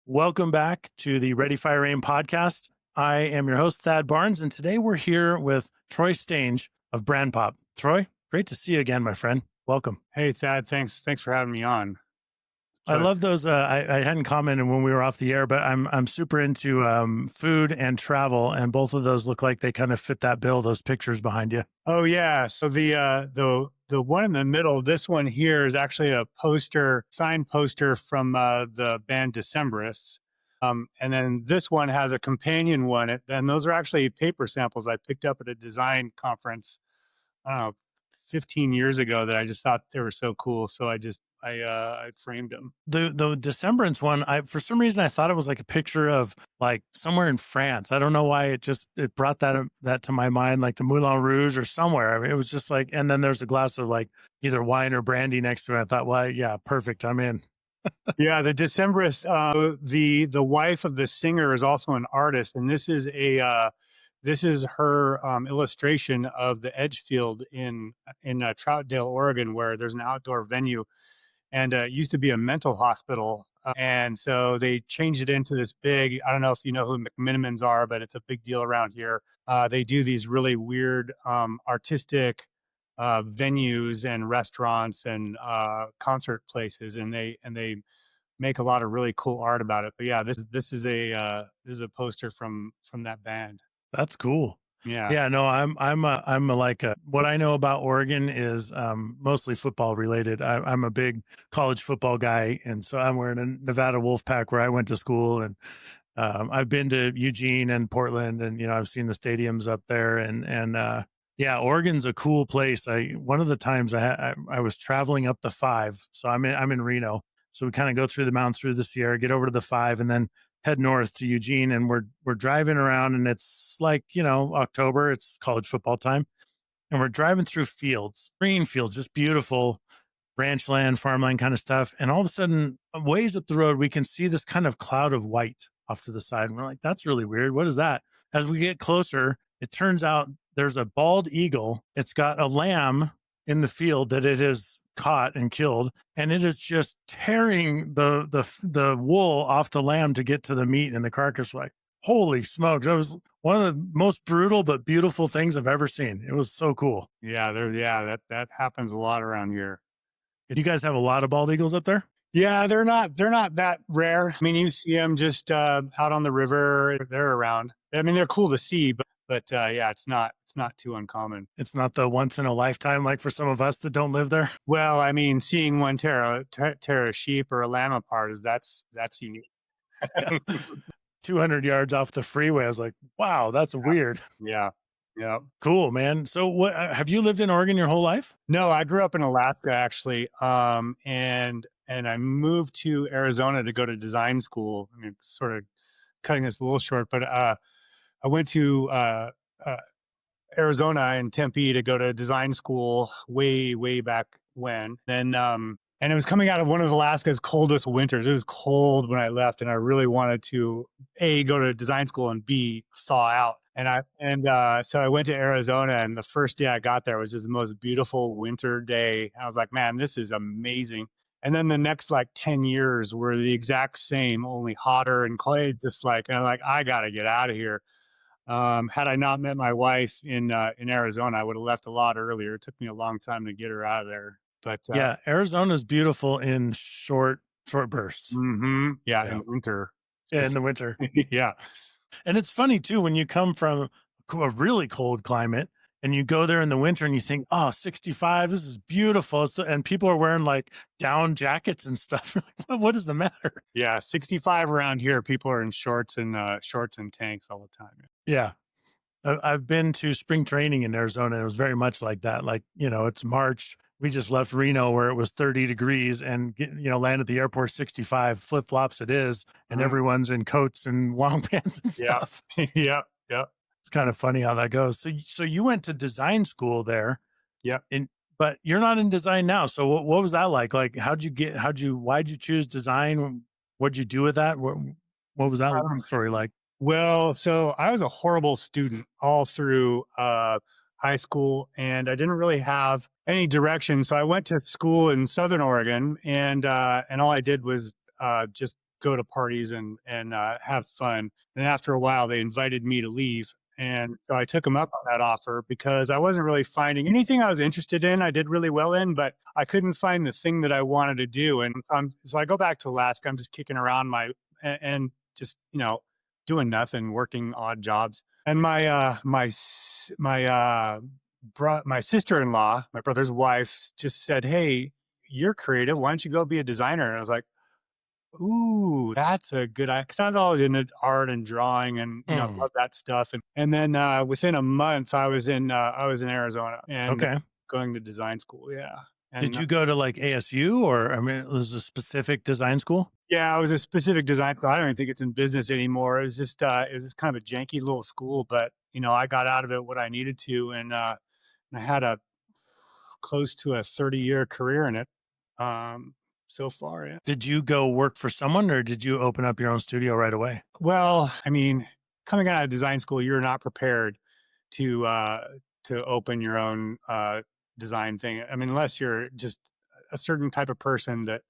Welcome back to the Ready, Fire, Aim podcast. I am your host, Thad Barnes, and today we're here with Troy Stange of Brandpop. Troy, great to see you again, my friend. Welcome. Hey, Thad. Thanks for having me on. I love those. I hadn't commented when we were off the air, but I'm super into food and travel, and both of those look like they kind of fit that bill. Those pictures behind you. Oh yeah. So the one in the middle, this one here is actually a signed poster from the band Decemberists. And then this one has a companion one, and those are actually paper samples I picked up at a design conference, I don't know, 15 years ago that I just thought they were so cool. So I framed them. The Decemberance one, for some reason I thought it was like a picture of like somewhere in France. I don't know why it brought that to my mind, like the Moulin Rouge or somewhere. I mean, it was just like, and then there's a glass of like either wine or brandy next to it. I thought, well, yeah, perfect. I'm in. Yeah, the Decemberists. The wife of the singer is also an artist, and this is her illustration of the Edgefield in Troutdale, Oregon, where there's an outdoor venue, and it used to be a mental hospital, and so they changed it into this big. I don't know if you know who McMinimans are, but it's a big deal around here. They do these really weird artistic venues and restaurants and concert places, and they make a lot of really cool art about it. But yeah, this is a poster from that band. That's cool. Yeah. Yeah, no, what I know about Oregon is mostly football related. I'm a big college football guy, and so I'm wearing a Nevada Wolfpack where I went to school, and I've been to Eugene and Portland, and I've seen the stadiums up there, and yeah, Oregon's a cool place. One of the times I was traveling up the 5, so I'm in Reno, so we kind of go through the mountains, through the Sierra, get over to the 5, and then head north to Eugene, and we're driving around, and it's like, October, it's college football time, and we're driving through fields, green fields, just beautiful ranch land, farmland kind of stuff. And all of a sudden, ways up the road, we can see this kind of cloud of white off to the side. And we're like, that's really weird. What is that? As we get closer, it turns out there's a bald eagle. It's got a lamb in the field that it has caught and killed, and it is just tearing the wool off the lamb to get to the meat and the carcass. Like, holy smokes, that was one of the most brutal but beautiful things I've ever seen. It was so cool. Yeah, that happens a lot around here. You guys have a lot of bald eagles up there? Yeah, they're not that rare. I mean, you see them just out on the river. They're around. I mean, they're cool to see, but yeah, it's not too uncommon. It's not the once in a lifetime like for some of us that don't live there. Well, I mean, seeing one tear a sheep or a lamb apart that's unique. 200 yards off the freeway. I was like, wow, that's weird. Yeah. Yeah. Cool, man. So what, have you lived in Oregon your whole life? No, I grew up in Alaska, actually. And I moved to Arizona to go to design school. I mean, sort of cutting this a little short, but I went to Arizona and Tempe to go to design school way back when. Then and it was coming out of one of Alaska's coldest winters. It was cold when I left, and I really wanted to A, go to design school, and B, thaw out. So I went to Arizona, and the first day I got there was just the most beautiful winter day. I was like, man, this is amazing. And then the next like 10 years were the exact same, only hotter and cold. And I'm like, I got to get out of here. Had I not met my wife in Arizona, I would have left a lot earlier. It took me a long time to get her out of there. But yeah, Arizona is beautiful in short bursts. Mm-hmm. Yeah, in winter. Yeah, in the winter. Yeah. And it's funny too, when you come from a really cold climate and you go there in the winter and you think, oh, 65, this is beautiful. And people are wearing like down jackets and stuff. Like, what is the matter? Yeah, 65 around here, people are in shorts and tanks all the time. Yeah. I've been to spring training in Arizona. And it was very much like that. Like, it's March. We just left Reno where it was 30 degrees and, land at the airport 65, flip-flops it is. And everyone's in coats and long pants and stuff. Yeah. It's kind of funny how that goes. So you went to design school there. Yeah. But you're not in design now. So what was that like? Like, why'd you choose design? What'd you do with that? What was that story like? Well, so I was a horrible student all through high school, and I didn't really have any direction. So I went to school in Southern Oregon, and all I did was just go to parties and have fun. And after a while, they invited me to leave. And so I took them up on that offer because I wasn't really finding anything I was interested in. I did really well in, but I couldn't find the thing that I wanted to do. And so I go back to Alaska. I'm just kicking around and just, doing nothing, working odd jobs. And my sister-in-law, my brother's wife, just said, "Hey, you're creative. Why don't you go be a designer?" And I was like, "Ooh, that's a good idea." Because I was always into art and drawing, and Mm, love that stuff. And then within a month, I was in Arizona and okay. going to design school. Yeah, Did and you go to like ASU, or I mean, it was a specific design school? yeah, it was a specific design school. I don't even think it's in business anymore. It was just kind of a janky little school, but I got out of it what I needed to, and I had a close to a 30-year career in it so far. Yeah. Did you go work for someone, or did you open up your own studio right away? Well, I mean, coming out of design school, you're not prepared to open your own design thing. I mean, unless you're just a certain type of person that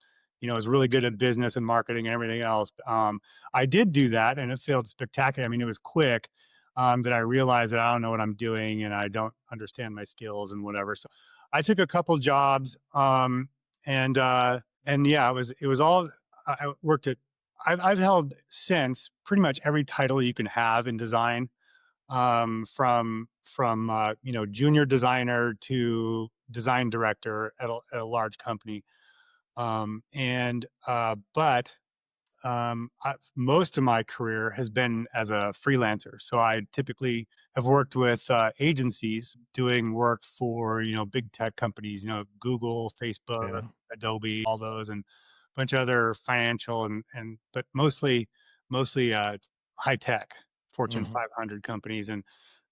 is really good at business and marketing and everything else. I did do that, and it failed spectacular. I mean, it was quick that I realized that I don't know what I'm doing and I don't understand my skills and whatever. So I took a couple jobs, and yeah, it was all I worked at. I've held since pretty much every title you can have in design, from junior designer to design director at a large company. But most of my career has been as a freelancer. So I typically have worked with agencies doing work for big tech companies, Google, Facebook, Yeah. Adobe, all those, and a bunch of other financial and but mostly high tech, Fortune Mhm. 500 companies. And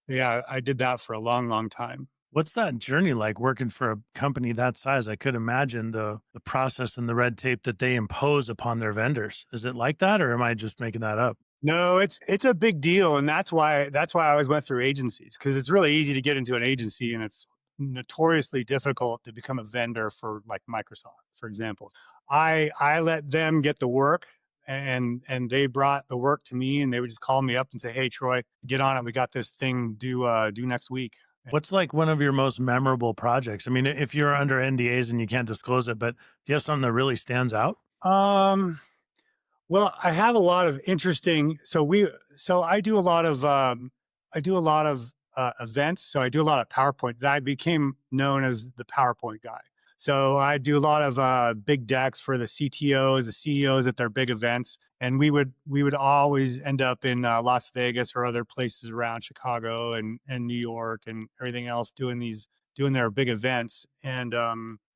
yeah, I did that for a long, long time. What's that journey like working for a company that size? I could imagine the process and the red tape that they impose upon their vendors. Is it like that, or am I just making that up? No, it's a big deal, and that's why I always went through agencies, because it's really easy to get into an agency, and it's notoriously difficult to become a vendor for like Microsoft, for example. I let them get the work, and they brought the work to me, and they would just call me up and say, "Hey, Troy, get on it. We got this thing due next week." What's like one of your most memorable projects? I mean, if you're under NDAs and you can't disclose it, but do you have something that really stands out? Um, Well, I have a lot of interesting. So I do a lot of events. So I do a lot of PowerPoint. I became known as the PowerPoint guy. So I do a lot of big decks for the CTOs, the CEOs at their big events, and we would always end up in Las Vegas or other places around Chicago and New York and everything else doing their big events. And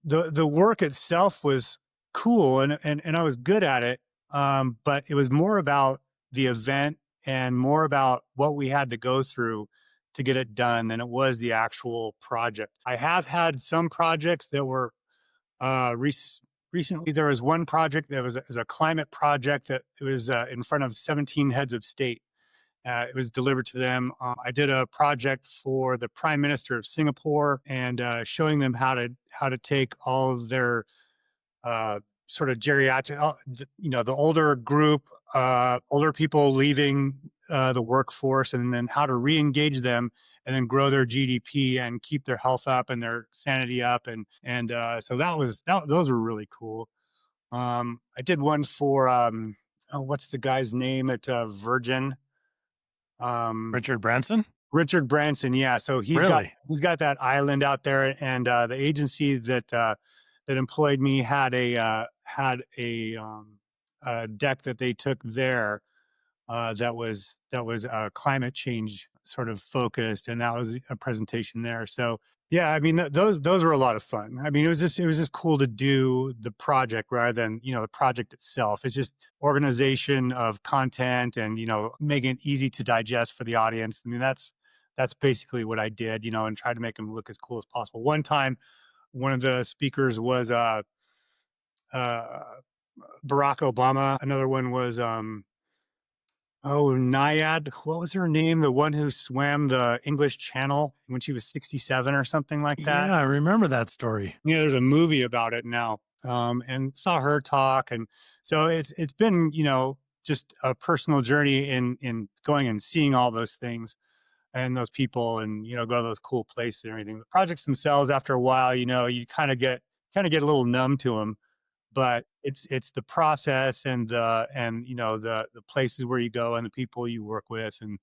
the work itself was cool, and I was good at it, but it was more about the event and more about what we had to go through to get it done than it was the actual project. I have had some projects that were recently. There was one project that was a climate project that it was in front of 17 heads of state. It was delivered to them. I did a project for the Prime Minister of Singapore and showing them how to take all of their sort of geriatric, the older group, older people leaving the workforce, and then how to re-engage them and then grow their GDP and keep their health up and their sanity up. And so those were really cool. I did one for, what's the guy's name at Virgin? Um, Richard Branson? Richard Branson, yeah. So he's got Really? he's got that island out there, and the agency that employed me had a deck that they took there that was climate change sort of focused, and that was a presentation there. So yeah, I mean those were a lot of fun. I mean it was just cool to do the project rather than the project itself. It's just organization of content and making it easy to digest for the audience. I mean that's basically what I did, and try to make them look as cool as possible. One time, one of the speakers was uh, Barack Obama. Another one was Naiad. What was her name? The one who swam the English Channel when she was 67 or something like that. Yeah, I remember that story. Yeah, there's a movie about it now. and saw her talk. And so it's been, just a personal journey in going and seeing all those things and those people, and go to those cool places and everything. The projects themselves, after a while, you kind of get a little numb to them, but it's the process and the places where you go and the people you work with, and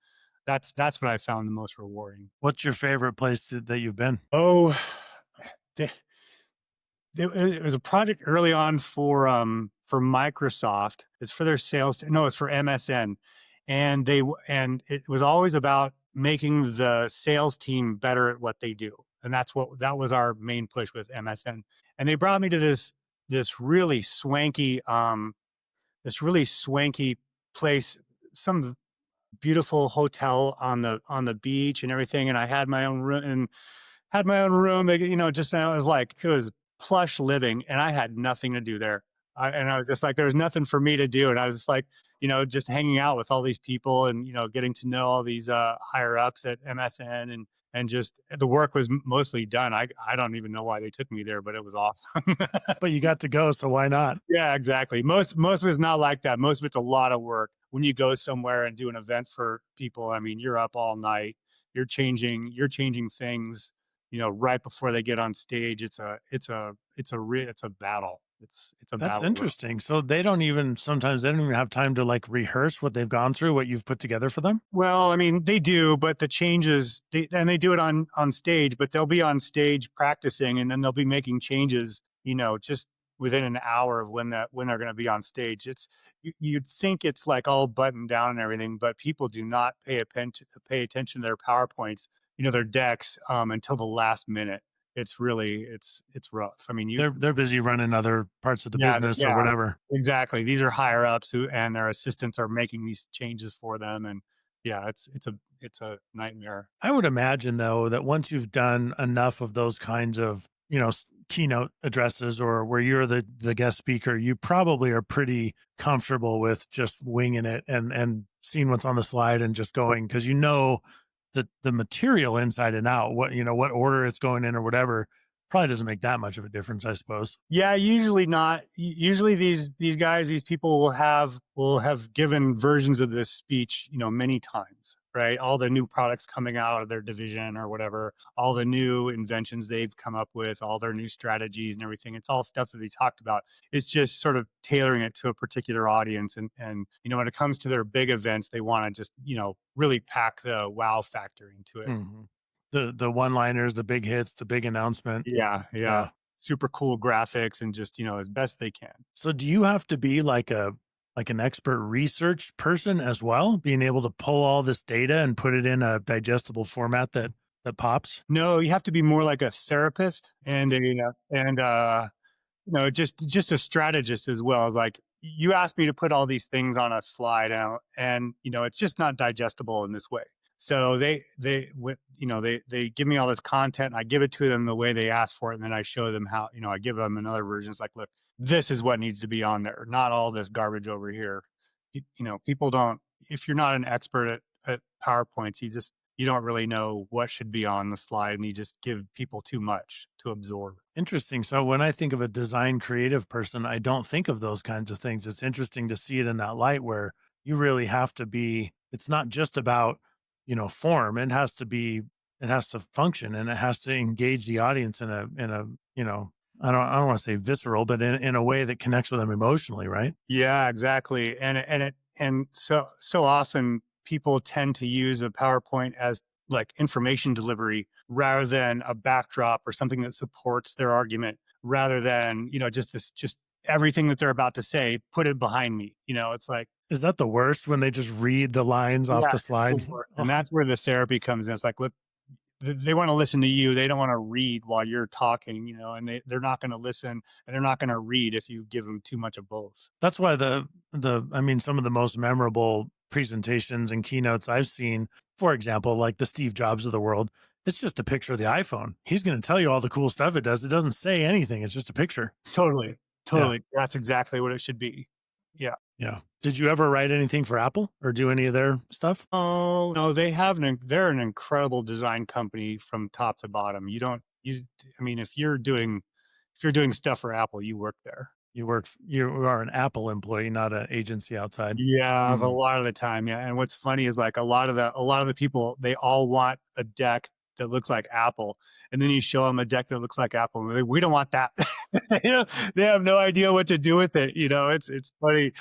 that's what I found the most rewarding. What's your favorite place that you've been? Oh, the, it was a project early on for Microsoft. It's for their sales. No, it's for MSN, and and it was always about making the sales team better at what they do, and that was our main push with MSN. And they brought me to this really swanky this really swanky place, some beautiful hotel on the beach and everything. And I had my own room and had my own room. Just it was like it was plush living, and I had nothing to do there. And I was just like, there was nothing for me to do, and I was just like, just hanging out with all these people, and getting to know all these higher ups at MSN, and just the work was mostly done. I don't even know why they took me there, but it was awesome. But you got to go, so why not? Yeah, exactly. Most of it's not like that. Most of it's a lot of work. When you go somewhere and do an event for people, I mean, you're up all night. You're changing things, right before they get on stage. It's a battle. It's a That's battle. interesting. So they don't even have time to like rehearse what they've gone through, what you've put together for them? Well, I mean, they do, but the changes, and they do it on stage, but they'll be on stage practicing, and then they'll be making changes, just within an hour of when they're going to be on stage. You'd think it's like all buttoned down and everything, but people do not pay attention to their PowerPoints, their decks, until the last minute. It's rough. I mean, They're busy running other parts of the yeah, business or yeah, whatever. exactly. These are higher ups and their assistants are making these changes for them, and yeah, it's a nightmare. I would imagine though that once you've done enough of those kinds of, keynote addresses or where you're the guest speaker, you probably are pretty comfortable with just winging it and seeing what's on the slide and just going because the material inside and out, what order it's going in or whatever, probably doesn't make that much of a difference, I suppose. Yeah, usually not. Usually these guys, these people will have given versions of this speech, many times, right? All the new products coming out of their division or whatever, all the new inventions they've come up with, all their new strategies and everything. It's all stuff that we talked about. It's just sort of tailoring it to a particular audience. And when it comes to their big events, they want to just, really pack the wow factor into it. Mhm. The one-liners, the big hits, the big announcement. Yeah, yeah. Yeah. Super cool graphics and just, as best they can. So do you have to be like an expert research person as well, being able to pull all this data and put it in a digestible format that pops? No, you have to be more like a therapist and just a strategist as well. Like, you asked me to put all these things on a slide out, and it's just not digestible in this way. So they give me all this content, and I give it to them the way they ask for it, and then I show them how. I give them another version. It's like, look, this is what needs to be on there, not all this garbage over here. People don't. If you're not an expert at PowerPoints, you don't really know what should be on the slide, and you just give people too much to absorb. Interesting. So when I think of a design creative person, I don't think of those kinds of things. It's interesting to see it in that light where you really have to be, it's not just about, form. It has to function and it has to engage the audience in a, I don't want to say visceral, but in a way that connects with them emotionally, right? Yeah, exactly. And so often people tend to use a PowerPoint as like information delivery rather than a backdrop or something that supports their argument, rather than, just everything that they're about to say, put it behind me. It's like, Is that the worst when they just read the lines off yeah, the it's the slide? worst. Oh, And that's where the therapy comes in. It's like, look, they want to listen to you. They don't want to read while you're talking, and they're not going to listen and they're not going to read if you give them too much of both. that's why I mean, some of the most memorable presentations and keynotes I've seen, for example, like the Steve Jobs of the world, it's just a picture of the iPhone. He's going to tell you all the cool stuff it does. It doesn't say anything. It's just a picture. Totally. Yeah. Totally. That's exactly what it should be. Yeah. Yeah. Did you ever write anything for Apple or do any of their stuff? Oh, no, they're an incredible design company from top to bottom. You don't, you, I mean, if you're doing if you're doing stuff for Apple, you work there. You are an Apple employee, not an agency outside. Yeah, a Mm. lot of the time, yeah. And what's funny is like a lot of the people, they all want a deck that looks like Apple, and then you show them a deck that looks like Apple, and they're like, we don't want that. You know, they have no idea what to do with it. It's funny.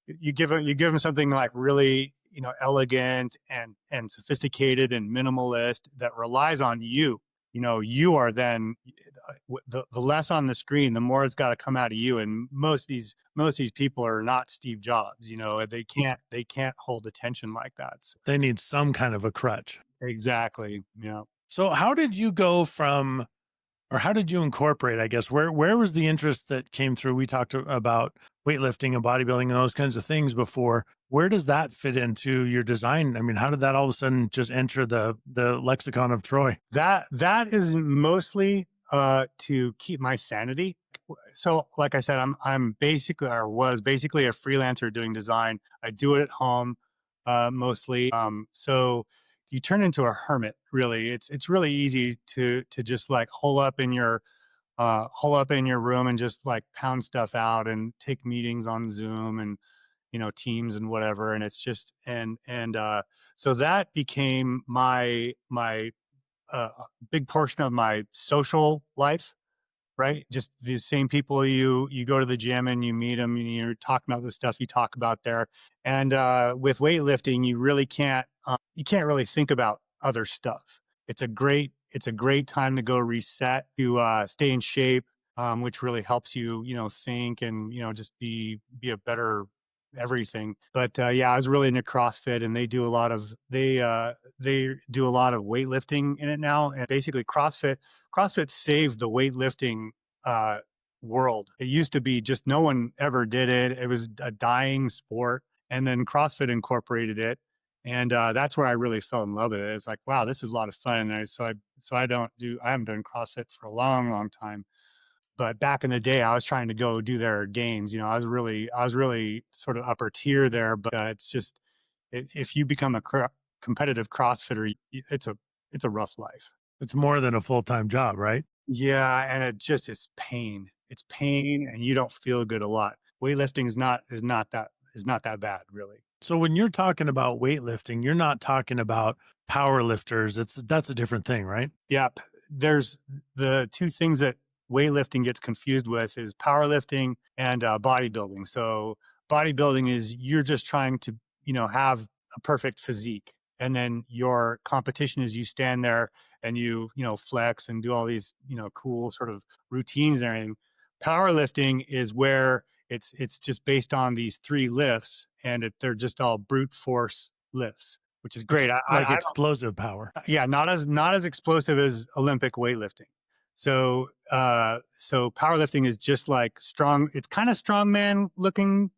You give them something like really elegant and sophisticated and minimalist that relies on you. You are then the less on the screen, the more it's got to come out of you. And most of these people are not Steve Jobs. They can't hold attention like that. So, They need some kind of a crutch. exactly. Yeah. So how did you go from, or how did you incorporate, I guess, where was the interest that came through? We talked about weightlifting and bodybuilding and those kinds of things before. Where does that fit into your design? I mean, how did that all of a sudden just enter the lexicon of Troy? That is mostly to keep my sanity. So, like I said, I'm basically, or was basically, a freelancer doing design. I do it at home mostly. So you turn into a hermit. Really, it's really easy to just like hole up in your room and just like pound stuff out and take meetings on Zoom and Teams and whatever. And it's just and so that became my big portion of my social life, right? Just the same people, you go to the gym and you meet them and you're talking about the stuff you talk about there. And with weightlifting, you can't really think about other stuff. It's a great time to go reset, to stay in shape, which really helps you think and just be a better everything. But yeah, I was really into CrossFit, and they do a lot of weightlifting in it now. And basically, CrossFit saved the weightlifting uh, world. It used to be just no one ever did it. It was a dying sport, and then CrossFit incorporated it, and that's where I really fell in love with it. It's like, wow, this is a lot of fun. And I haven't done CrossFit for a long, long time. But back in the day, I was trying to go do their games. I was really sort of upper tier there. But it's just, if you become a competitive CrossFitter, it's a rough life. It's more than a full-time job, right? Yeah, and it just is pain. It's pain, and you don't feel good a lot. Weightlifting is not that bad, really. So when you're talking about weightlifting, you're not talking about power lifters. That's a different thing, right? Yeah, there's the two things that weightlifting gets confused with is powerlifting and bodybuilding. So bodybuilding is, you're just trying to have a perfect physique, and then your competition is you stand there and you flex and do all these cool sort of routines and everything. Powerlifting is where it's just based on these three lifts, and they're just all brute force lifts, which is great. Like I explosive power. Yeah, not as explosive as Olympic weightlifting. So powerlifting is just like strong. It's kind of strongman looking,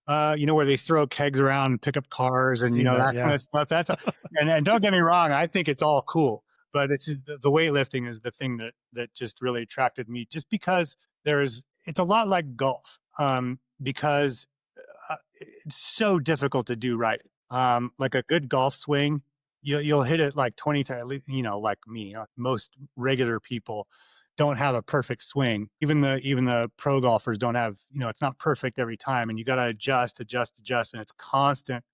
where they throw kegs around and pick up cars and Seen that, that kind yeah. of stuff. And don't get me wrong, I think it's all cool, but it's the weightlifting is the thing that just really attracted me, just because it's a lot like golf, because it's so difficult to do right. Like a good golf swing, you'll hit it like 20 times. Like me, most regular people don't have a perfect swing. Even the pro golfers don't have. It's not perfect every time, and you got to adjust, and it's constant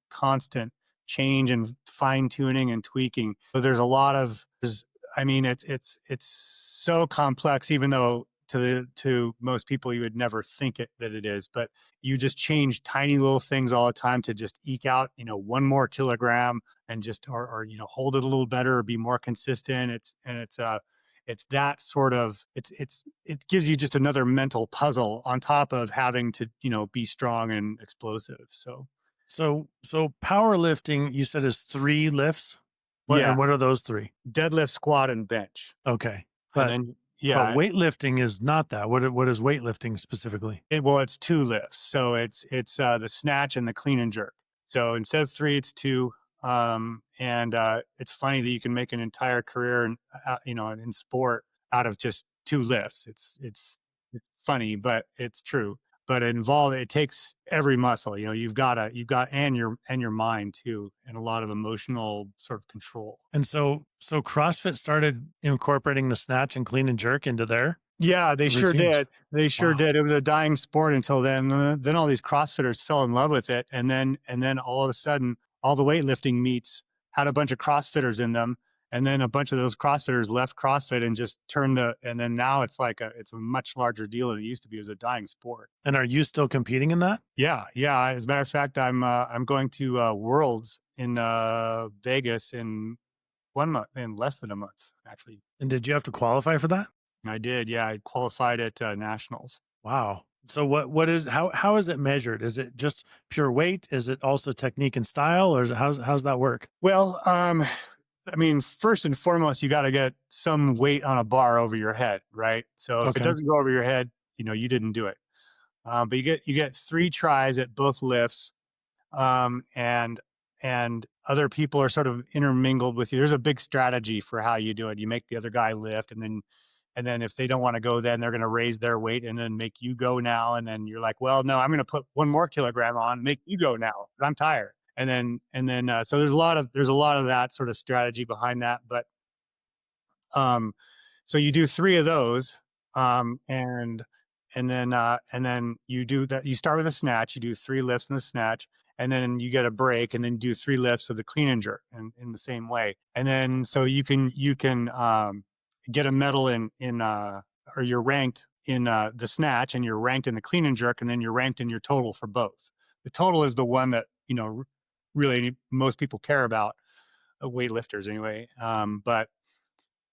change and fine tuning and tweaking. So there's a lot of. I mean, it's so complex, even though to most people you would never think that it is. But you just change tiny little things all the time to just eke out one more kilogram, and just or hold it a little better or be more consistent. It's that sort of it gives you just another mental puzzle on top of having to be strong and explosive. So powerlifting, you said, is 3 lifts? Yeah, What are those 3? deadlift, squat, and bench. Okay. And But then but yeah, weightlifting is not that. What is weightlifting specifically? it's 2 lifts. So it's the snatch and the clean and jerk. So instead of 3, it's 2. And it's funny that you can make an entire career in sport out of just 2 lifts. It's funny, but it's true. But it takes every muscle. And your mind too, and a lot of emotional sort of control. And so CrossFit started incorporating the snatch and clean and jerk into there? Yeah, they the sure routines? did. They sure Wow. did. It was a dying sport until then. Then all these CrossFitters fell in love with it, and then all of a sudden, all the weightlifting meets had a bunch of CrossFitters in them, and then a bunch of those CrossFitters left CrossFit and just turned the. And then now it's a much larger deal than it used to be. It was a dying sport. And are you still competing in that? Yeah, yeah. As a matter of fact, I'm going to Worlds in Vegas in 1 month, in less than a month, actually. And did you have to qualify for that? I did. Yeah, I qualified at nationals. Wow. So what is how is it measured? Is it just pure weight? Is it also technique and style, or is it, how's that work? Well, I mean, first and foremost, you got to get some weight on a bar over your head, right? So if it Okay. doesn't go over your head, you didn't do it. But you get 3 tries at both lifts, and other people are sort of intermingled with you. There's a big strategy for how you do it. You make the other guy lift, and then if they don't want to go, then they're going to raise their weight and then make you go now. And then you're like, well, no, I'm going to put 1 more kilogram on, make you go now. I'm tired. So there's a lot of that sort of strategy behind that. But um, so you do 3 of those, and then you do that. You start with a snatch. You do 3 lifts in the snatch, and then you get a break, and then do 3 lifts of the clean and jerk, in the same way. And then so you can get a medal or you're ranked in the snatch, and you're ranked in the clean and jerk, and then you're ranked in your total for both. The total is the one that really most people care about, weightlifters anyway. But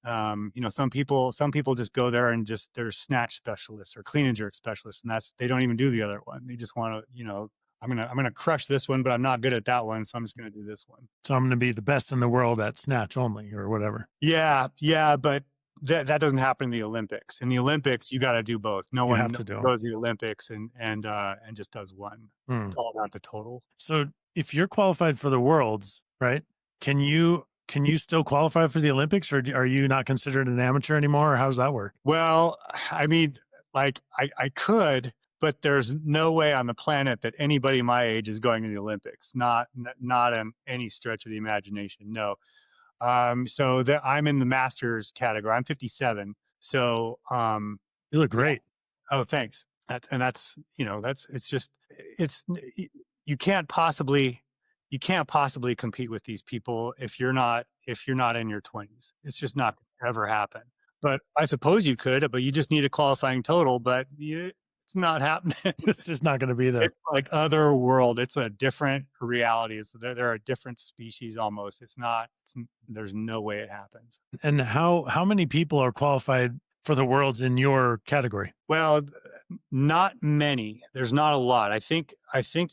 some people just go there and just they're snatch specialists or clean and jerk specialists, and they don't even do the other one. They just want to, I'm gonna crush this one, but I'm not good at that one, so I'm just gonna do this one. So I'm going to be the best in the world at snatch only, or whatever. Yeah, yeah, but that doesn't happen in the Olympics. In the Olympics, you got to do both. No You one, have no to one do. goes to the Olympics and just does one. Hmm. It's all about the total. So if you're qualified for the worlds, right? Can you still qualify for the Olympics, or are you not considered an amateur anymore, or how does that work? Well, I mean, like I could, but there's no way on the planet that anybody my age is going to the Olympics. Not in any stretch of the imagination. No. So I'm in the masters category. I'm 57. So You look yeah. great. Oh, thanks. That's it's just it's you can't possibly compete with these people if you're not in your 20s. It's just not gonna ever happen. But I suppose you could, but you just need a qualifying total, but it's not happening. It's just not going to be there. It's like other world. It's a different reality. There are different species almost. There's no way it happens. And how many people are qualified for the worlds in your category? Well, not many. There's not a lot. I think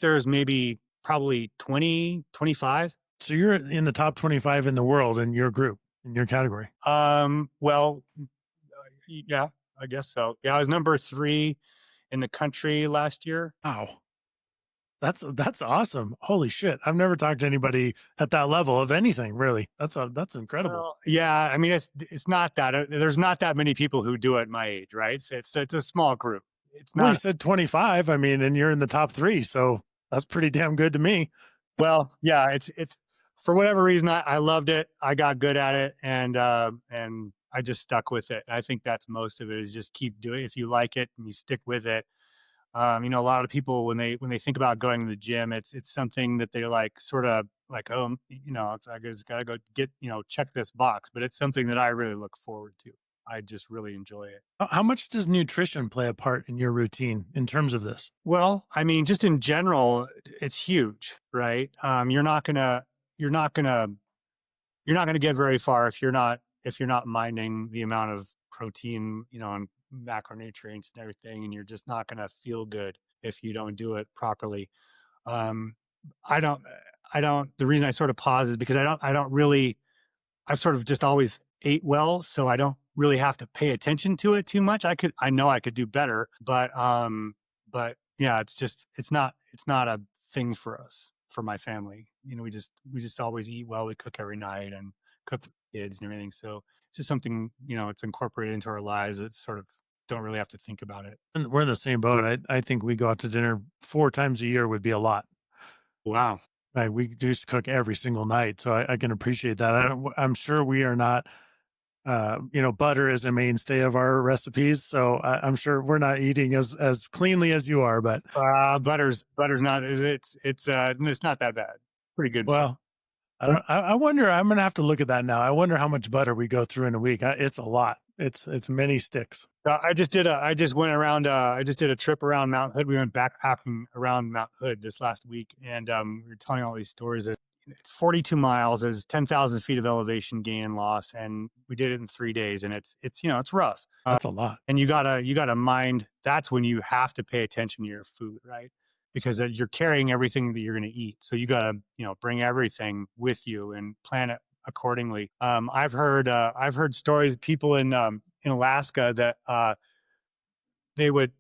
there's maybe probably 20, 25. So you're in the top 25 in the world in your group, in your category. Well, yeah, I guess so. Yeah, I was number 3 in the country last year. Wow. That's awesome. Holy shit. I've never talked to anybody at that level of anything, really. That's incredible. Well, yeah, I mean, it's not that there's not that many people who do it at my age, right? It's a small group. It's Well, you not. said 25. I mean, and you're in the top 3, so that's pretty damn good to me. Well, yeah, it's for whatever reason I loved it. I got good at it, and I just stuck with it. I think that's most of it, is just keep doing it. If you like it and you stick with it. A lot of people when they think about going to the gym, it's something that they're like sort of like, oh, I just gotta go get, check this box. But it's something that I really look forward to. I just really enjoy it. How much does nutrition play a part in your routine in terms of this? Well, I mean, just in general, it's huge, right? You're not gonna get very far if you're not minding the amount of protein, and macronutrients and everything, and you're just not gonna feel good if you don't do it properly. Um, I don't, I don't. The reason I sort of pause is because I don't really. I've sort of just always ate well, so I don't really have to pay attention to it too much. I know I could do better, but yeah, it's not a thing for us, for my family. We just always eat well. We cook every night and cook for the kids and everything. So it's just something, it's incorporated into our lives. It's sort of don't really have to think about it. And we're in the same boat. I think we go out to dinner 4 times a year would be a lot. Wow. Right, we do cook every single night, so I can appreciate that. I'm sure we are not butter is a mainstay of our recipes. So I'm sure we're not eating as cleanly as you are, but Butter's not, it's not that bad. Pretty good for well, I don't. I wonder. I'm gonna have to look at that now. I wonder how much butter we go through in a week. It's a lot. It's many sticks. I just did a trip around Mount Hood. We went backpacking around Mount Hood this last week, and we were telling all these stories. That it's 42 miles. There's 10,000 feet of elevation gain and loss, and we did it in 3 days. And it's rough. That's a lot. And you gotta mind. That's when you have to pay attention to your food, right? Because you're carrying everything that you're going to eat. So you gotta bring everything with you and plan it accordingly. I've heard stories of people in Alaska that they would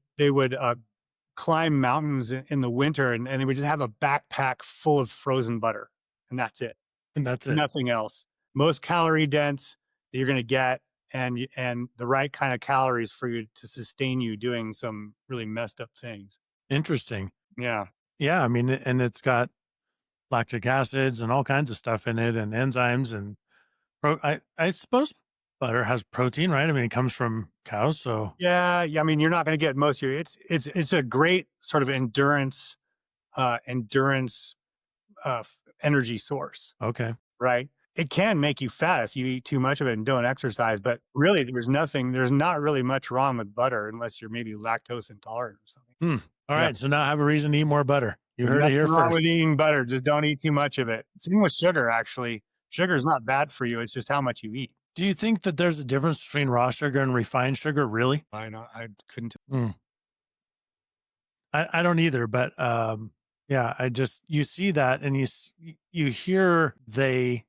climb mountains in the winter, and they would just have a backpack full of frozen butter, and that's it. And that's it. Nothing else. Most calorie dense that you're going to get, and the right kind of calories for you to sustain you doing some really messed up things. Interesting. Yeah. Yeah. I mean, and it's got lactic acids and all kinds of stuff in it, and enzymes and I suppose butter has protein, right? I mean, it comes from cows, so Yeah, yeah. I mean, you're not going to get most of your. It's a great sort of endurance energy source, okay. right? It can make you fat if you eat too much of it and don't exercise, but really, there's not really much wrong with butter unless you're maybe lactose intolerant or something. All Yeah, right. So now I have a reason to eat more butter. You there's heard it nothing here wrong with first. eating butter. Just don't eat too much of it. Same with sugar, actually. Sugar is not bad for you. It's just how much you eat. Do you think that there's a difference between raw sugar and refined sugar? Really? I know. I couldn't. Mm. I don't either, but yeah, you see that, and you hear they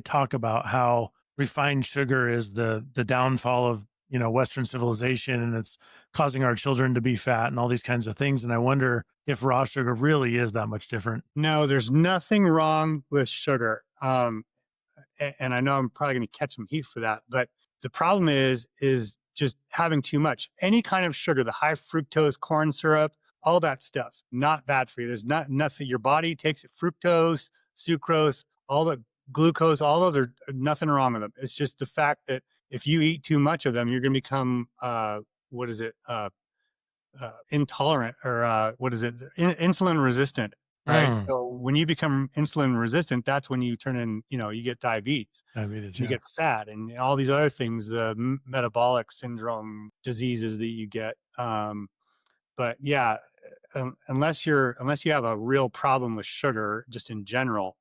talk about how refined sugar is the downfall of Western civilization, and it's causing our children to be fat and all these kinds of things. And I wonder if raw sugar really is that much different. No, there's nothing wrong with sugar. And I know I'm probably going to catch some heat for that, but the problem is just having too much. Any kind of sugar, the high fructose corn syrup, all that stuff, not bad for you. There's nothing. Your body takes it, fructose, sucrose, all the glucose, all those are nothing wrong with them. It's just the fact that if you eat too much of them, you're going to become what is it? Intolerant, or what is it? Insulin resistant. Right. Mm. So when you become insulin resistant, that's when you turn in, you get diabetes, Diabetes, you yeah. get fat, and all these other things, the metabolic syndrome diseases that you get. But yeah, unless you have a real problem with sugar, just in general,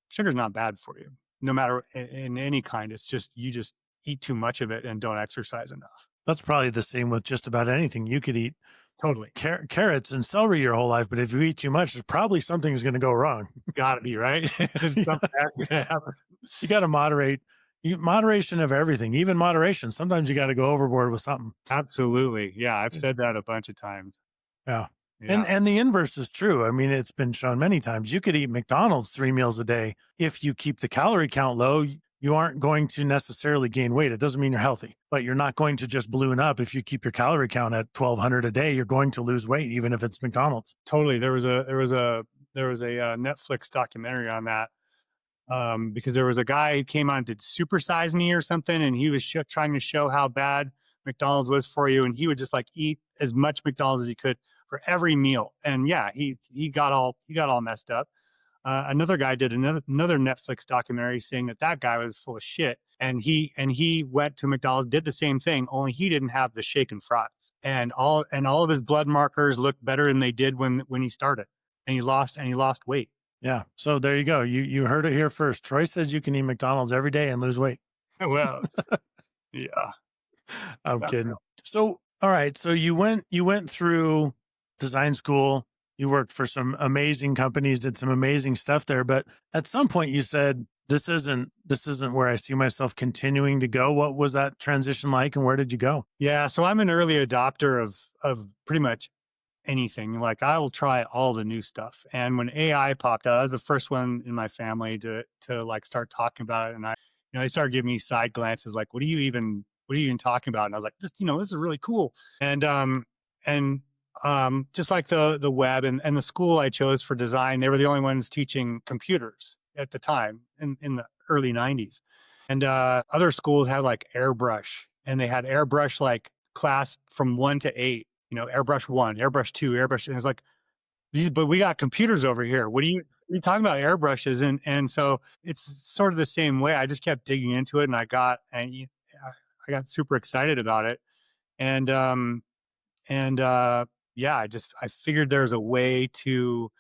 sugar's not bad for you, no matter in any kind. It's just, you just eat too much of it and don't exercise enough. That's probably the same with just about anything. You could eat Totally. carrots and celery your whole life, but if you eat too much, there's probably something's going to go wrong. Gotta be right. Yeah. Something has to happen. You got to moderate. Moderation of everything, even moderation. Sometimes you got to go overboard with something. Absolutely. Yeah, I've said that a bunch of times. Yeah. Yeah, And the inverse is true. I mean, it's been shown many times. You could eat McDonald's 3 meals a day. If you keep the calorie count low, you aren't going to necessarily gain weight. It doesn't mean you're healthy, but you're not going to just balloon up. If you keep your calorie count at 1,200 a day, you're going to lose weight, even if it's McDonald's. totally. There was a Netflix documentary on that, because there was a guy who came on, did Supersize Me or something, and he was trying to show how bad McDonald's was for you, and he would just like eat as much McDonald's as he could for every meal. And yeah, he got all messed up. Another guy did another Netflix documentary saying that guy was full of shit, and he went to McDonald's, did the same thing, only he didn't have the shaken fries, and all of his blood markers looked better than they did when he started, and he lost weight. Yeah. So there you go. You heard it here first. Troy says you can eat McDonald's every day and lose weight. Well, yeah, I'm that's kidding. real. So, all right. So you went through design school. You worked for some amazing companies, did some amazing stuff there. But at some point you said, this isn't where I see myself continuing to go. What was that transition like, and where did you go? Yeah, so I'm an early adopter of pretty much anything. Like, I will try all the new stuff. And when AI popped out, I was the first one in my family to like start talking about it. And they started giving me side glances, like, what are you even talking about? And I was like, this is really cool. And just like the web and the school I chose for design, they were the only ones teaching computers at the time in the early 90s. And other schools had like airbrush, and they had airbrush like class from 1 to 8. Airbrush one, airbrush two, airbrush. And it's like these, but we got computers over here. What are you talking about airbrushes? And so it's sort of the same way. I just kept digging into it, and I got super excited about it. And and yeah, I figured there's a way to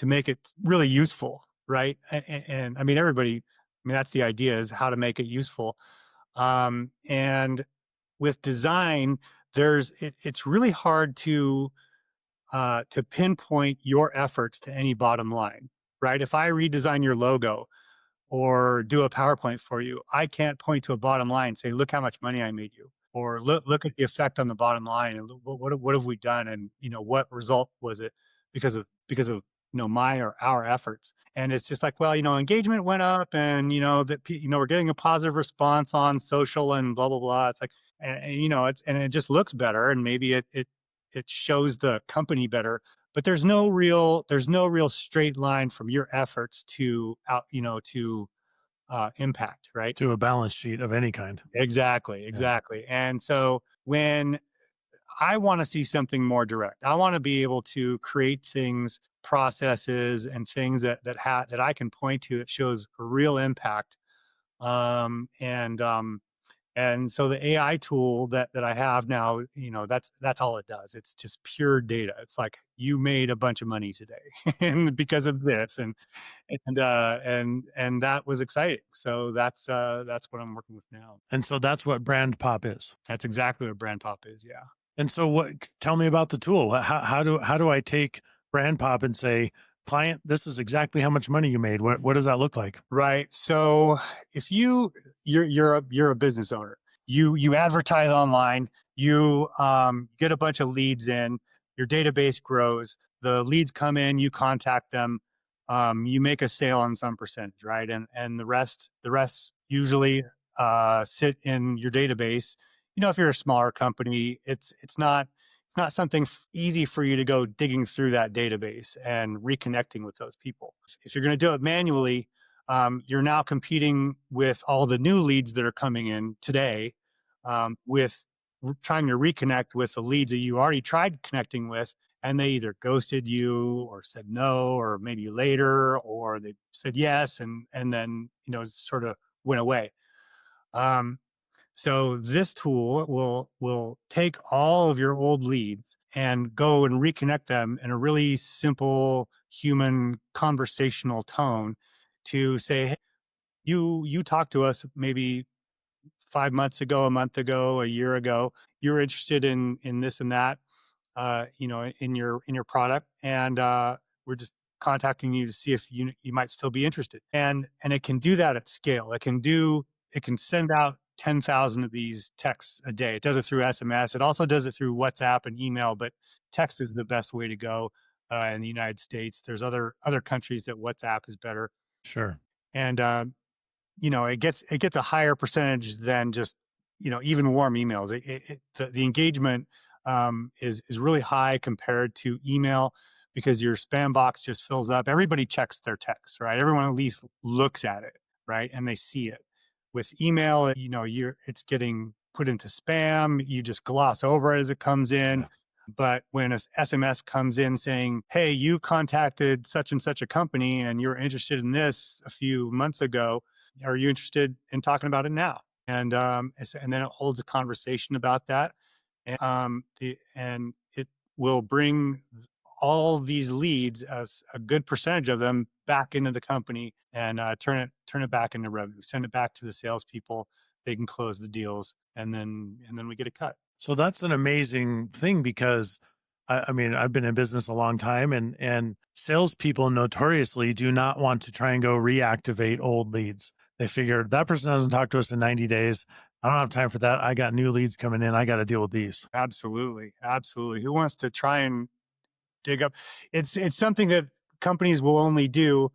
make it really useful, right? And I mean, that's the idea, is how to make it useful. And with design, it's really hard to pinpoint your efforts to any bottom line, right? If I redesign your logo or do a PowerPoint for you, I can't point to a bottom line and say, look how much money I made you, or look at the effect on the bottom line, and what have we done, and what result was it because of my or our efforts. And it's just like, well, engagement went up, and we're getting a positive response on social and blah blah blah. It's like, and it just looks better, and maybe it shows the company better, but there's no real straight line from your efforts to impact, right? To a balance sheet of any kind. Exactly, Yeah. exactly. And so when I want to see something more direct, I want to be able to create things, processes, and things that I can point to that shows a real impact. And so the AI tool that I have now, that's all it does. It's just pure data. It's like, you made a bunch of money today, and because of this, and that was exciting. So that's what I'm working with now. And so that's what Brandpop is. That's exactly what Brandpop is. Yeah. And so tell me about the tool. How do I take Brandpop and say, client, this is exactly how much money you made? What does that look like? Right. So if you're a business owner, you advertise online, you get a bunch of leads in, your database grows, the leads come in, you contact them, you make a sale on some percentage, right? And the rest usually sit in your database. If you're a smaller company, it's not something easy for you to go digging through that database and reconnecting with those people. If you're going to do it manually, you're now competing with all the new leads that are coming in today, with trying to reconnect with the leads that you already tried connecting with, and they either ghosted you or said no, or maybe later, or they said yes, and then sort of went away. Um, so this tool will take all of your old leads and go and reconnect them in a really simple human conversational tone, to say, hey, you talked to us maybe 5 months ago, a month ago, a year ago. You're interested in this and that, in your product, and we're just contacting you to see if you might still be interested. And it can do that at scale. It can send out 10,000 of these texts a day. It does it through SMS. It also does it through WhatsApp and email, but text is the best way to go in the United States. There's other countries that WhatsApp is better. Sure. And it gets a higher percentage than just even warm emails. The engagement is really high compared to email, because your spam box just fills up. Everybody checks their text, right? Everyone at least looks at it, right? And they see it. With email, it's getting put into spam. You just gloss over it as it comes in. Yeah. But when an SMS comes in saying, hey, you contacted such and such a company and you're interested in this a few months ago, are you interested in talking about it now? And then it holds a conversation about that. And it will bring all these leads, as a good percentage of them, back into the company, and turn it back into revenue, send it back to the salespeople. They can close the deals, and then we get a cut. So that's an amazing thing, because I mean, I've been in business a long time, and salespeople notoriously do not want to try and go reactivate old leads. They figure that person hasn't talked to us in 90 days. I don't have time for that. I got new leads coming in. I got to deal with these. Absolutely, absolutely. Who wants to try and dig up? It's something that companies will only do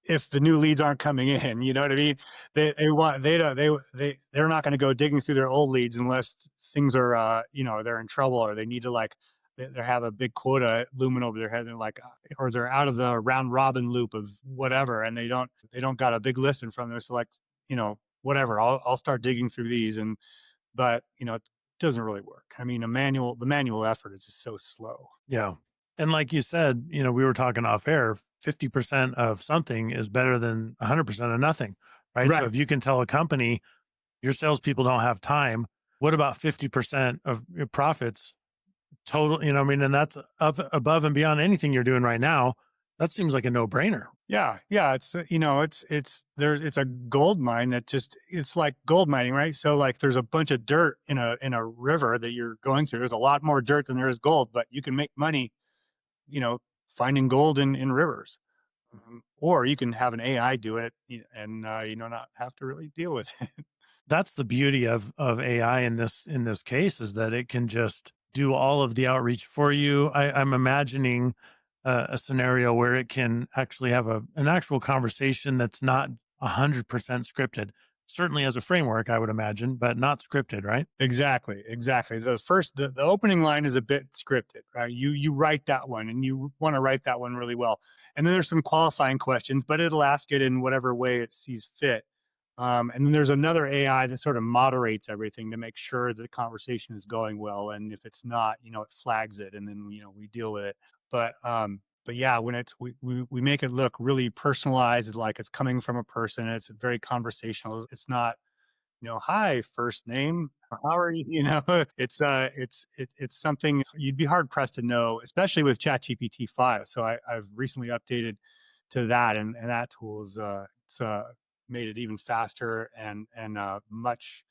if the new leads aren't coming in. You know what I mean? They want they don't they're not going to go digging through their old leads unless things are they're in trouble, or they need to, like, they have a big quota looming over their head. They're like, or they're out of the round robin loop of whatever, and they don't got a big list in front of them. So, like, whatever, I'll start digging through these. And but it doesn't really work. I mean, the manual effort is just so slow. Yeah. And like you said, we were talking off air, 50% of something is better than 100% of nothing, right? So Right. if you can tell a company your salespeople don't have time, what about 50% of your profits total? I mean, and that's above and beyond anything you're doing right now. That seems like a no brainer. Yeah, yeah, it's there. It's a gold mine that just it's like gold mining, right? So like, there's a bunch of dirt in a river that you're going through. There's a lot more dirt than there is gold, but you can make money, you know, finding gold in rivers. Or you can have an AI do it, and not have to really deal with it. That's the beauty of AI in this case is that it can just do all of the outreach for you. I'm imagining a scenario where it can actually have an actual conversation that's not 100% scripted. Certainly as a framework, I would imagine, but not scripted, right? Exactly, exactly. The opening line is a bit scripted, right? You write that one, and you want to write that one really well. And then there's some qualifying questions, but it'll ask it in whatever way it sees fit. And then there's another AI that sort of moderates everything to make sure that the conversation is going well. And if it's not, it flags it, and then we deal with it. But yeah, when we make it look really personalized, like it's coming from a person. It's very conversational. It's not, hi, first name, how are you? It's something you'd be hard pressed to know, especially with ChatGPT 5. So I've recently updated to that, and that tool is it's made it even faster and much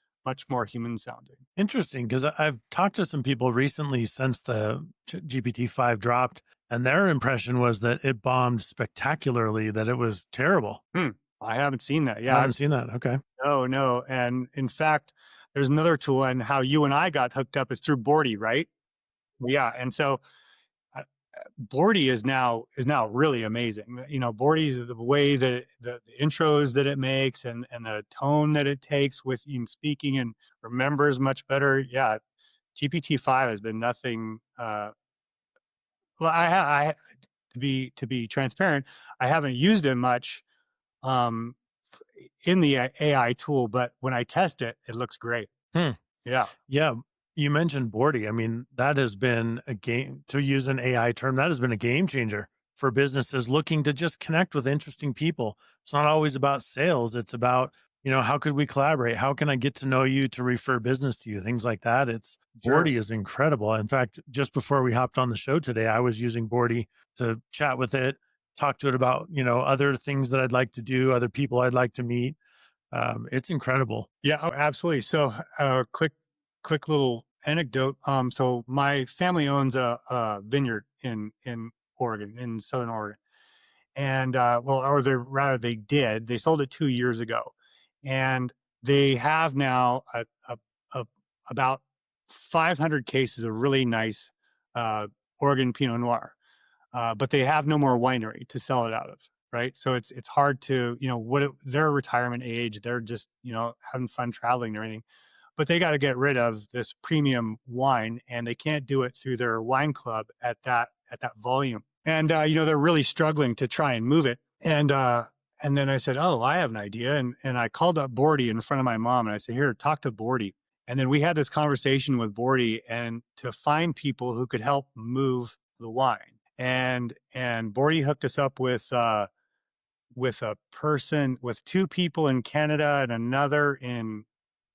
more human sounding. Interesting, because I've talked to some people recently since the GPT-5 dropped, and their impression was that it bombed spectacularly, that it was terrible. Hmm. I haven't seen that. I Yeah, haven't seen that. Okay. no, no. And in fact, there's another tool, and how you and I got hooked up is through Bordy, right? Yeah, and so uh, Bordy is now really amazing. Bordy's the way that the intros that it makes, and the tone that it takes with in speaking, and remembers much better. Yeah, GPT-5 has been nothing. Well, to be transparent, I haven't used it much um, in the AI tool, but when I test it, it looks great. Hmm. Yeah, Yeah, you mentioned Bordy. I mean, that has been a game, to use an AI term, that has been a game changer for businesses looking to just connect with interesting people. It's not always about sales. It's about, how could we collaborate? How can I get to know you to refer business to you? Things like that. It's sure. Bordy is incredible. In fact, just before we hopped on the show today, I was using Bordy to chat with it, talk to it about, other things that I'd like to do, other people I'd like to meet. It's incredible. Yeah, oh, absolutely. So, quick little anecdote. So my family owns a vineyard in Oregon, in Southern Oregon, and well, or they rather they did. They sold it 2 years ago, and they have now a about 500 cases of really nice uh, Oregon Pinot Noir, but they have no more winery to sell it out of. Right, so it's hard to their retirement age. They're just having fun traveling and everything, but they got to get rid of this premium wine, and they can't do it through their wine club at that volume. And they're really struggling to try and move it. And then I said, oh, I have an idea, and I called up Bordy in front of my mom, and I said, here, talk to Bordy. And then we had this conversation with Bordy, and to find people who could help move the wine. And Bordy hooked us up with a person, with two people in Canada and another in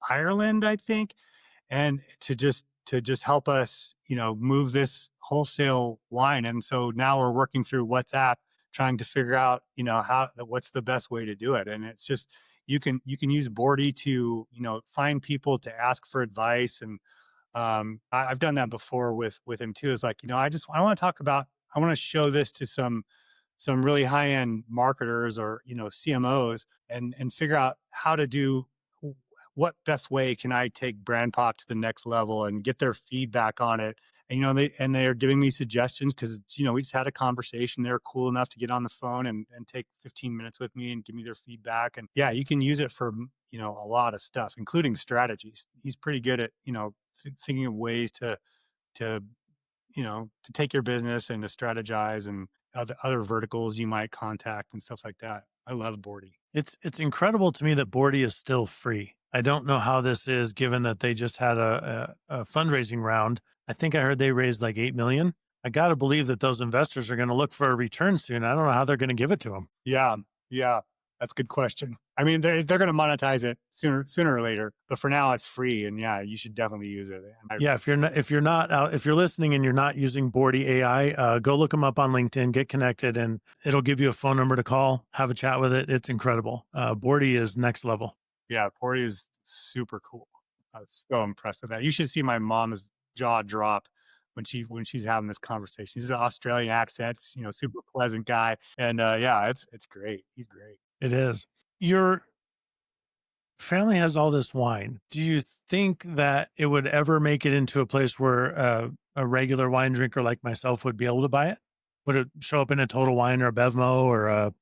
Ireland, I think, and to just help us, move this wholesale wine. And so now we're working through WhatsApp, trying to figure out, what's the best way to do it. And it's just you can use Bordy to find people to ask for advice. And I've done that before with him too. It's like, I want to talk about, I want to show this to some really high end marketers, or CMOs, and figure out how to do, what best way can I take Brandpop to the next level and get their feedback on it. And they are giving me suggestions, because we just had a conversation. They're cool enough to get on the phone and take 15 minutes with me and give me their feedback. And yeah, you can use it for a lot of stuff, including strategies. He's pretty good at thinking of ways to to take your business and to strategize, and other verticals you might contact and stuff like that. I love Bordy. It's incredible to me that Bordy is still free. I don't know how this is, given that they just had a fundraising round. I think I heard they raised like 8 million. I got to believe that those investors are going to look for a return soon. I don't know how they're going to give it to them. Yeah, yeah, that's a good question. I mean, they're going to monetize it sooner or later, but for now it's free, and yeah, you should definitely use it. Yeah, if you're listening and you're not using Bordy AI, go look them up on LinkedIn, get connected, and it'll give you a phone number to call, have a chat with it. It's incredible. Bordy is next level. Yeah, Bordy is super cool. I was so impressed with that. You should see my mom's jaw drop when she's having this conversation. He's an Australian accents, super pleasant guy, and yeah, it's great. He's great. It is. Your family has all this wine. Do you think that it would ever make it into a place where a regular wine drinker like myself would be able to buy it? Would it show up in a Total Wine or a Bevmo or a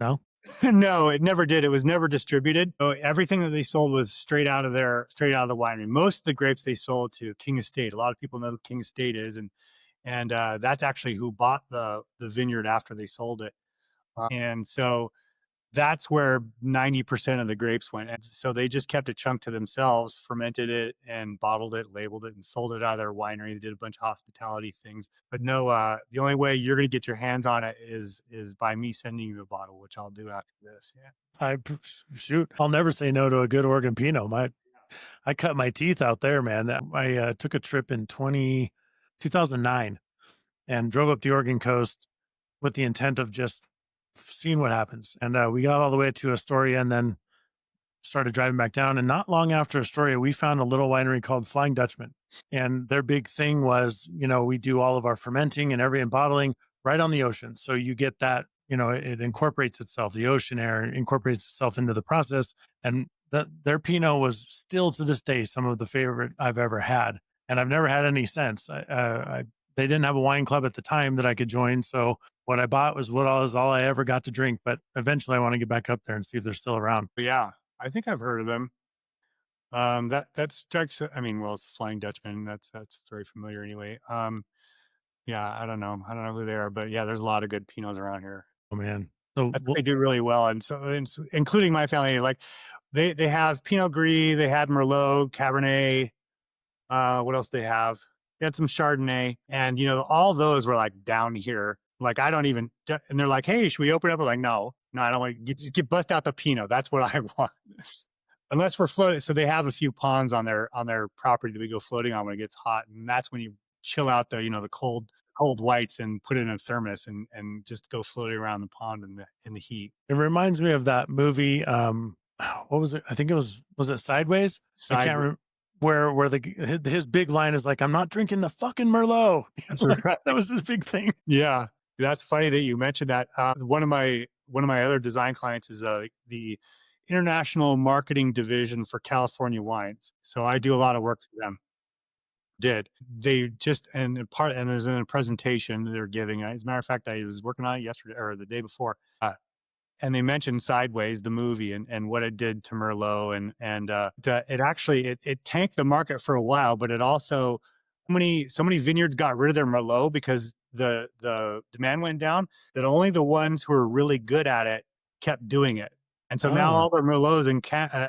no? No, it never did. It was never distributed. So everything that they sold was straight out of the winery. Most of the grapes they sold to King Estate. A lot of people know who King Estate is, and that's actually who bought the vineyard after they sold it. And so that's where 90% of the grapes went. And so they just kept a chunk to themselves, fermented it and bottled it, labeled it, and sold it out of their winery. They did a bunch of hospitality things. But no, the only way you're going to get your hands on it is by me sending you a bottle, which I'll do after this. Yeah. Shoot, I'll never say no to a good Oregon Pinot. I cut my teeth out there, man. I took a trip in 2009 and drove up the Oregon coast with the intent of just seeing what happens. And we got all the way to Astoria and then started driving back down. And not long after Astoria, we found a little winery called Flying Dutchman. And their big thing was, we do all of our fermenting and bottling right on the ocean. So you get that, it incorporates itself, the ocean air incorporates itself into the process. And their Pinot was still to this day some of the favorite I've ever had. And I've never had any since. They didn't have a wine club at the time that I could join. So what I bought was all I ever got to drink. But eventually I want to get back up there and see if they're still around. But yeah, I think I've heard of them. That strikes. I mean, well, it's Flying Dutchman. That's very familiar anyway. Yeah, I don't know who they are, but yeah, there's a lot of good Pinots around here. Oh man, so they do really well, and including my family, like they have Pinot Gris, they had Merlot, Cabernet. What else they have? They had some Chardonnay, and all those were like down here. Like I don't even, and they're like, "Hey, should we open up?" We're like, "No, I don't want to just bust out the Pinot. That's what I want." Unless we're floating, so they have a few ponds on their property that we go floating on when it gets hot, and that's when you chill out the cold whites and put it in a thermos and just go floating around the pond in the heat. It reminds me of that movie. What was it? I think it was it Sideways? I can't remember. Where his big line is like, "I'm not drinking the fucking Merlot." That's right. That was his big thing. Yeah, that's funny that you mentioned that. One of my other design clients is the international marketing division for California wines. So I do a lot of work for them. They just and there's a presentation they're giving. As a matter of fact, I was working on it yesterday or the day before. And they mentioned Sideways, the movie, and what it did to Merlot, and it actually it tanked the market for a while, but it also so many vineyards got rid of their Merlot because the demand went down. That only the ones who were really good at it kept doing it, and so now all their Merlots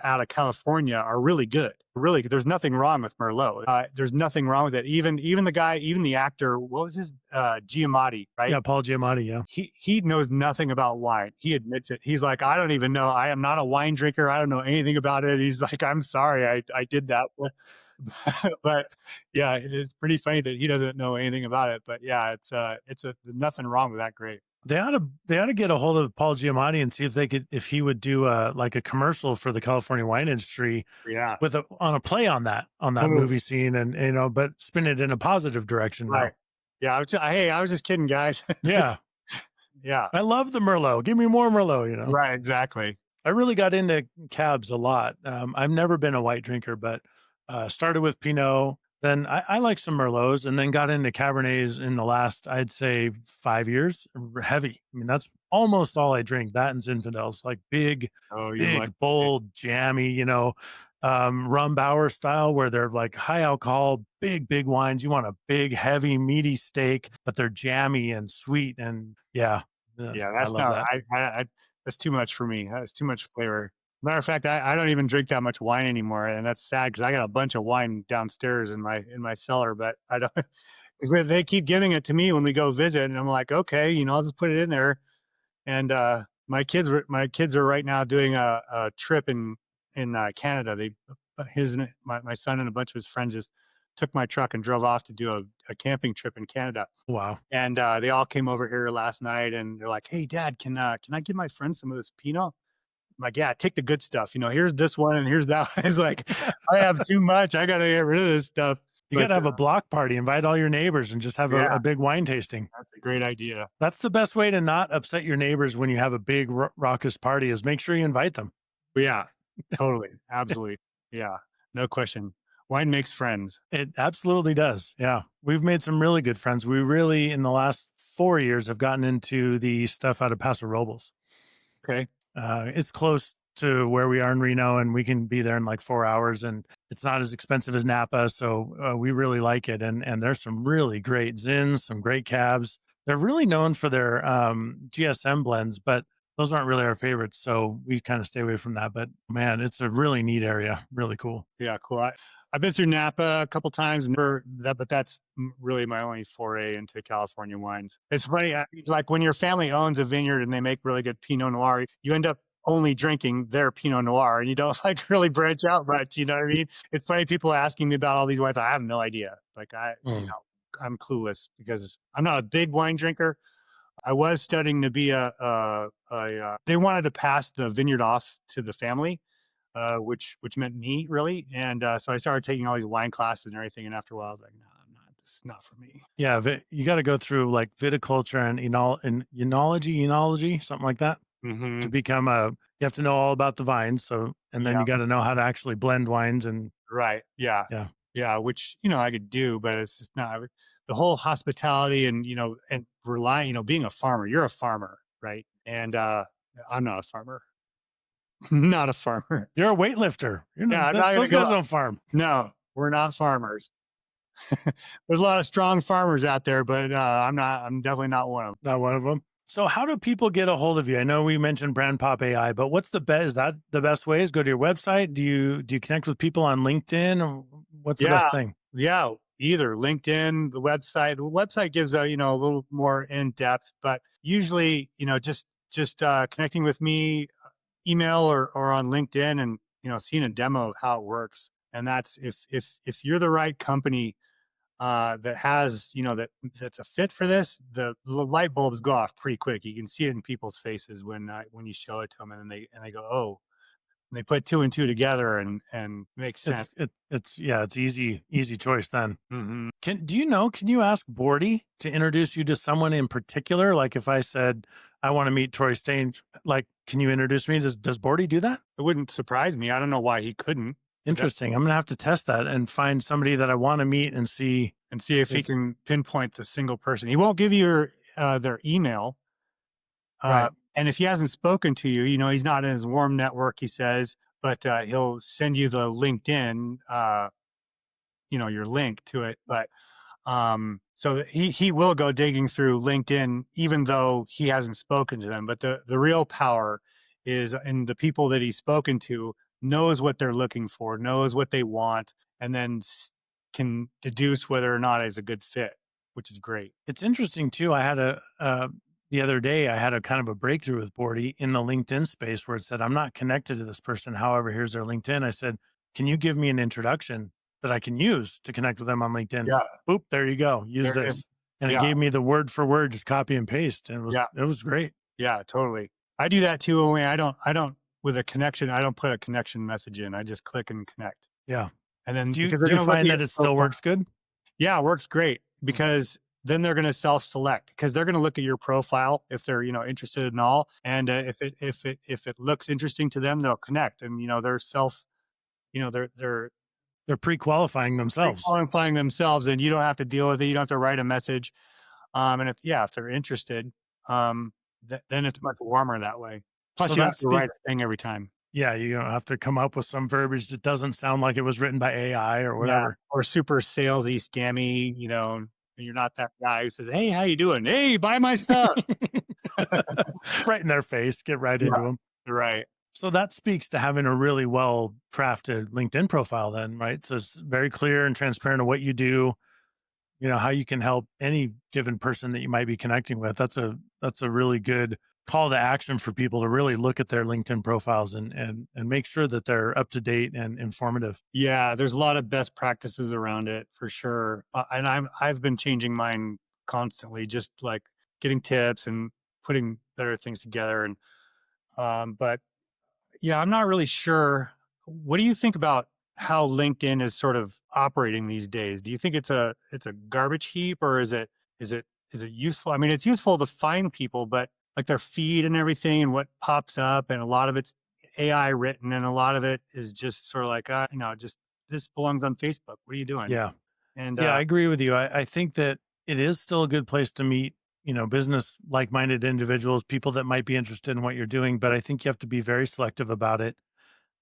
out of California are really good. Really, there's nothing wrong with Merlot. There's nothing wrong with it. Even the actor, what was his Giamatti, right? Yeah, Paul Giamatti. Yeah, he knows nothing about wine. He admits it. He's like, I don't even know. I am not a wine drinker. I don't know anything about it. He's like, I'm sorry, I did that. But yeah, it's pretty funny that he doesn't know anything about it. But yeah, it's nothing wrong with that grape. They ought to get a hold of Paul Giamatti and see if he would do like a commercial for the California wine industry. Yeah, on a play on that movie scene, and but spin it in a positive direction. Right. Now. Yeah, I was just kidding, guys. Yeah, yeah. I love the Merlot. Give me more Merlot. Right, exactly. I really got into cabs a lot. I've never been a white drinker, but started with Pinot. Then I like some Merlots, and then got into Cabernets in the last, I'd say, 5 years. Heavy. I mean, that's almost all I drink. That and Zinfandels, like big, bold, jammy, Rumbauer style, where they're like high alcohol, big wines. You want a big, heavy, meaty steak, but they're jammy and sweet. And yeah, that's not, That's too much for me. That's too much flavor. Matter of fact, I don't even drink that much wine anymore, and that's sad because I got a bunch of wine downstairs in my cellar, but I don't because they keep giving it to me when we go visit, and I'm like, okay, I'll just put it in there. And my kids are right now doing a trip in Canada. My son and a bunch of his friends just took my truck and drove off to do a camping trip in Canada. Wow. And they all came over here last night, and they're like, "Hey, Dad, can I give my friend some of this Pinot?" I'm like, "Yeah, take the good stuff. Here's this one, and here's that one." It's like, I have too much. I got to get rid of this stuff. You got But to have a block party, invite all your neighbors and just have yeah, a big wine tasting. that's a great idea. That's the best way to not upset your neighbors when you have a big raucous party is make sure you invite them. But yeah, totally, absolutely, yeah, no question. Wine makes friends. It absolutely does. Yeah. We've made some really good friends. We really, in the last 4 years, have gotten into the stuff out of Paso Robles. Okay, It's close to where we are in Reno, and we can be there in like 4 hours, and it's not as expensive as Napa. So we really like it. And there's some really great Zins, some great cabs. They're really known for their GSM blends, but those aren't really our favorites. So we kind of stay away from that. But man, it's a really neat area. Really cool. yeah, cool. I've been through Napa a couple times, but that's really my only foray into California wines. It's funny, like when your family owns a vineyard and they make really good Pinot Noir, you end up only drinking their Pinot Noir, and you don't like really branch out much. You know what I mean? It's funny, people asking me about all these wines. I have no idea. Like I'm clueless because I'm not a big wine drinker. I was studying to be they wanted to pass the vineyard off to the family, which meant me really. And so I started taking all these wine classes and everything. And after a while, I was like, no, I'm not. This is not for me. Yeah, you got to go through like viticulture and enology, something like that, to become you have to know all about the vines. So, and then Yeah. you got to know how to actually blend wines and Right. Yeah. yeah. Yeah. Which, I could do, but it's just not the whole hospitality and, and relying, being a farmer. You're a farmer, right? And I'm not a farmer. Not a farmer. You're a weightlifter. Yeah. I'm not going to Those go. guys don't farm. No, we're not farmers. There's a lot of strong farmers out there, but I'm definitely not one of them. Not one of them. So how do people get a hold of you? I know we mentioned Brandpop AI, but what's the best? Is that the best way? Is go to your website? Do you connect with people on LinkedIn, or what's the best thing? Yeah, either LinkedIn, the website. The website gives a little more in depth, but usually just connecting with me, email or on LinkedIn, and seeing a demo of how it works. And that's if you're the right company that has that's a fit for this, the light bulbs go off pretty quick. You can see it in people's faces when you show it to them, and they go, oh. And they put two and two together and makes sense. It's easy choice then. Mm-hmm. Can you ask Bordy to introduce you to someone in particular? Like if I said I want to meet Troy Stange, like can you introduce me? Does Bordy do that? It wouldn't surprise me. I don't know why he couldn't. Interesting. I'm gonna have to test that and find somebody that I want to meet and see if he can pinpoint the single person. He won't give you their email. Right. And if he hasn't spoken to you, he's not in his warm network, he says, but he'll send you the LinkedIn, your link to it. But so he will go digging through LinkedIn, even though he hasn't spoken to them. But the real power is in the people that he's spoken to, knows what they're looking for, knows what they want, and then can deduce whether or not it's a good fit, which is great. It's interesting too. I had the other day, I had a kind of a breakthrough with Bordy in the LinkedIn space where it said, I'm not connected to this person. However, here's their LinkedIn. I said, can you give me an introduction that I can use to connect with them on LinkedIn? Yeah. Boop, there you go. Use There it this. is. And it gave me the word for word, just copy and paste. And it was great. Yeah, totally. I do that too. Only I don't with a connection. I don't put a connection message in. I just click and connect. Yeah. And then do you find that it still works good? Yeah, it works great because then they're going to self-select because they're going to look at your profile if they're interested in all, and if it looks interesting to them, they'll connect, and they're they're pre-qualifying themselves. Pre-qualifying themselves, and you don't have to deal with it. You don't have to write a message, and if they're interested, then it's much warmer that way. Plus, So you have to write a thing every time. Yeah, you don't have to come up with some verbiage that doesn't sound like it was written by AI or whatever. Or super salesy, scammy, and you're not that guy who says, "Hey, how you doing? Hey, buy my stuff." right in their face, get right Yeah, into them. right. So that speaks to having a really well crafted LinkedIn profile then, right? So it's very clear and transparent of what you do, how you can help any given person that you might be connecting with. That's a really good call to action for people to really look at their LinkedIn profiles and make sure that they're up to date and informative. Yeah, there's a lot of best practices around it for sure. And I've been changing mine constantly, just like getting tips and putting better things together. And but yeah, I'm not really sure. What do you think about how LinkedIn is sort of operating these days? Do you think it's a garbage heap, or is it is it useful? I mean, it's useful to find people, but like their feed and everything and what pops up, and a lot of it's AI written, and a lot of it is just sort of like, just this belongs on Facebook. What are you doing? Yeah. And Yeah, I agree with you. I think that it is still a good place to meet, business like minded individuals, people that might be interested in what you're doing. But I think you have to be very selective about it.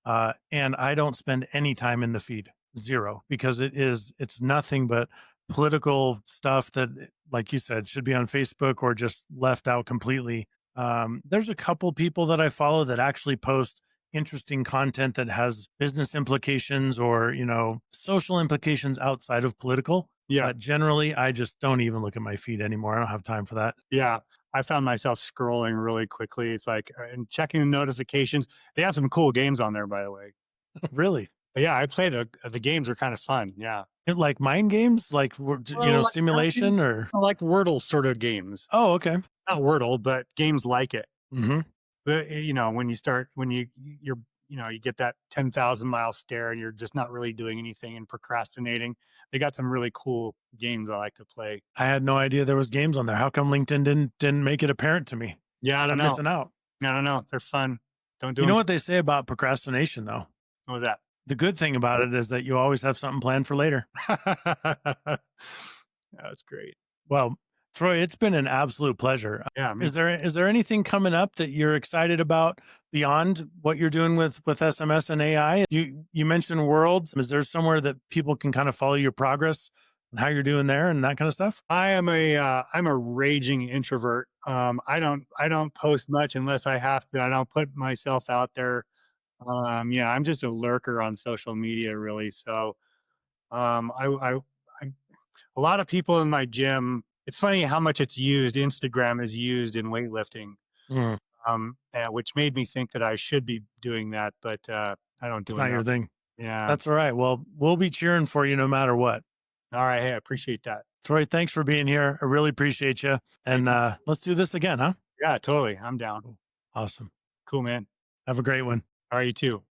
And I don't spend any time in the feed, zero, because it's nothing but political stuff that, like you said, should be on Facebook or just left out completely. There's a couple people that I follow that actually post interesting content that has business implications or, social implications outside of political. yeah, But generally, I just don't even look at my feed anymore. I don't have time for that. yeah, I found myself scrolling really quickly. It's like and checking the notifications. They have some cool games on there, by the way. Really. Yeah, I play the games are kind of fun, yeah. Like mind games, like, Well, stimulation or, like Wordle sort of games. oh, okay. Not Wordle, but games like it. Hmm. But, when you start when you're you get that 10,000-mile stare and you're just not really doing anything and procrastinating. They got some really cool games I like to play. I had no idea there was games on there. How come LinkedIn didn't make it apparent to me? Yeah, I don't I'm know. missing out. I don't know. They're fun. Don't do You know them too what they say about procrastination, though? what was that? The good thing about it is that you always have something planned for later. That's great. Well, Troy, it's been an absolute pleasure. Yeah, me Is there anything coming up that you're excited about beyond what you're doing with SMS and AI? You mentioned Worlds. Is there somewhere that people can kind of follow your progress and how you're doing there and that kind of stuff? I'm a raging introvert. I don't post much unless I have to. I don't put myself out there. Yeah, I'm just a lurker on social media, really. So, I a lot of people in my gym. It's funny how much it's used. Instagram is used in weightlifting, Mm, which made me think that I should be doing that, but I don't it's do not your enough. thing. Yeah. That's all right. Well, we'll be cheering for you no matter what. All right. Hey, I appreciate that. Troy, thanks for being here. I really appreciate you. Thank And you. let's do this again, huh? Yeah, totally. I'm down. Cool. Awesome. Cool, man. Have a great one. All right, you too.